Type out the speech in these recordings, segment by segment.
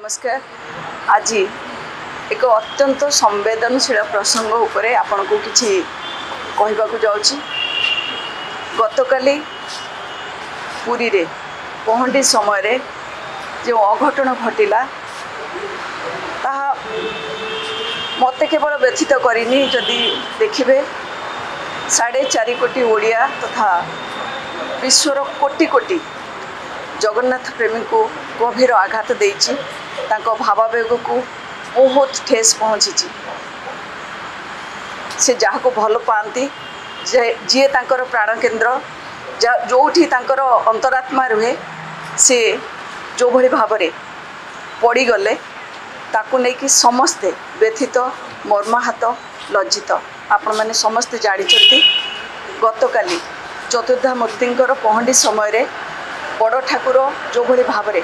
नमस्कार। आज एक अत्यंत संवेदनशील प्रसंग उपरे आपण को किछि कहबाकू जाउछि। गतकाली पुरी रे पहंडी समय रे जो अघटन घटिला ताहा मते केवल व्यथित करिनी। जदि देखिबे 4.5 कोटी ओडिया तथा विश्वर कोटी कोटी जगन्नाथ प्रेमी को गभीर आघात देइछि। तांको भावावेग को बहुत ठेस पहुँची। से जहाँ को भल पाती जी तांकर प्राण केन्द्र जोठी तांकर अंतरात्मा रुहे से जो भली भाव में पड़गले ताकू नहीं समस्ते व्यथित मर्माहत लज्जित। आपण मैंने समस्ते जानी गतकाली चतुर्धामूर्ति पहंडी समय रे बड़ ठाकुर जो भली भाव में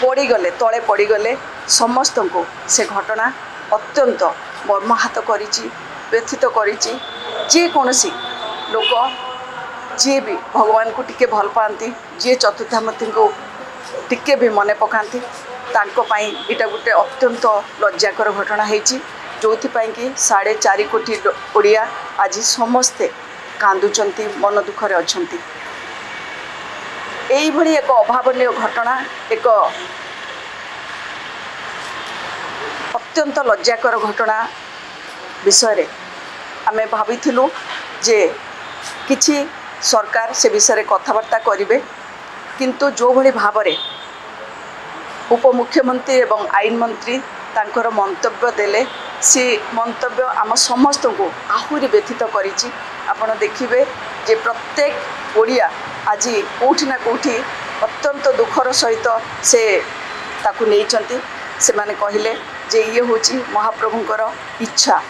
पड़गले तले पड़गले समस्त को से घटना अत्यंत मर्माहत करिछि, व्यथित करिछि। जेकोसी लोक जी भी भगवान को टिके भल पाती, जी चतुर्धामूर्ति को टिके भी मन पकाती, तांकोपाई इटा गोटे अत्यंत लज्जाकर घटना होइछि। जोथिपाई कि 4.5 कोटी ओडिया आज समस्ते कांदुचंती, मन दुखरे अछंती। एई भली एक अभावनीय घटना, एक अत्यंत लज्जाकर घटना विषय आमे भाविथिलु जे किछि सरकार से विषय कथबार्ता करिवे, किंतु जो भली भाव में उपमुख्यमंत्री एवं आईन मंत्री तांकर मंतव्य देले से मंतव्य आम समस्त को आहुरी व्यथित करिछि। आपण देखिबे जे प्रत्येक ओडिया आज कोठी ना कोठी अत्यंत दुखर सहित से ताकू नहींचंती। से माने कहिले जे ये होची महाप्रभुंकर इच्छा।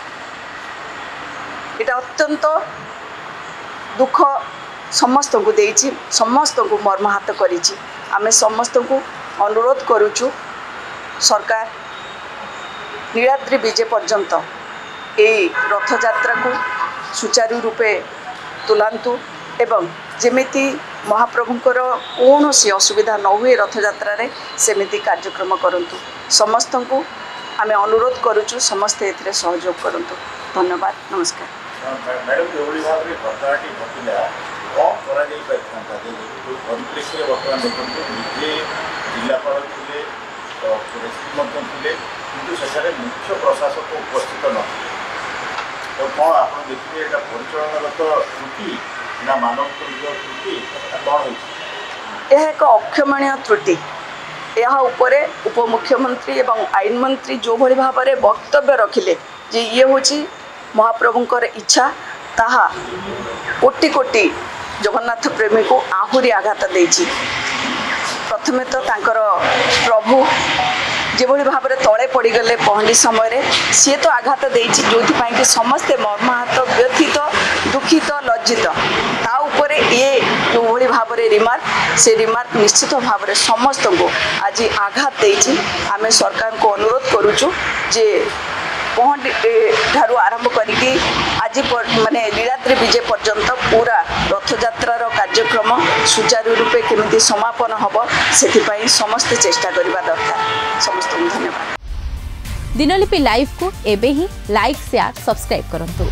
एटा अत्यंत दुख समस्त को देइछि, समस्त को मर्माहत करिछि। आमे समस्त को अनुरोध करूछु सरकार नीलाद्रि विजय पर्यंत यही रथ यात्रा को सुचारू रूपे तुलांतु एवं जेमिति महाप्रभुंकर कौन सी असुविधा न हुए रथ यात्रा रे सेमिति कार्यक्रम करंतु। समस्त को आमे अनुरोध करूछु समस्ते एथिरे सहयोग करंतु। धन्यवाद, नमस्कार। मैडम जो भाव में घटनाटी घटिला कौन करा जाई पारथांता जे परिप्रेक्षी वर्तमान देखंतु निजे जिलापाल थिले पुलिस मध्य थिले किंतु सेठारे मुख्य प्रशासक उपस्थित न तो कौन आप देखिए एटा परिचालनागत त्रुटि ना मानव त्रुटि कौन होइछि? यह एक अक्षमणीय त्रुटि। यह उपरे उपमुख्यमंत्री एवं आईन मंत्री जो भली भाव में वक्तव्य रखिले जे ये होची महाप्रभुंकर इच्छा, ताहा कोटि कोटि जगन्नाथ प्रेमी को आहुरी आघात देछि। प्रथमे तो तांकर प्रभु जेभली भाव में तले पड़गले पहंडी समय रे सी तो आघात देछि, जोथिपाई कि समस्ते मर्माहत, व्यथित, दुखित, लज्जित। ता उपरे ये जो भली भाव में रिमार्क से रिमार्क निश्चित भाव में समस्त को आज आघात देछि। आमे सरकार को अनुरोध करूछु जे पहंडी ठारू आरंभ करिकी आज माने नीलाद्रि विजय पर्यंत पूरा रथ यात्रार कार्यक्रम सुचारू रूपे केमिति समापन हब सेथिपाई समस्त चेष्टा करिबा दरकार। समस्त को धन्यवाद। दिनलिपि लाइव को एबे ही लाइक, शेयर, सब्सक्राइब करंतु।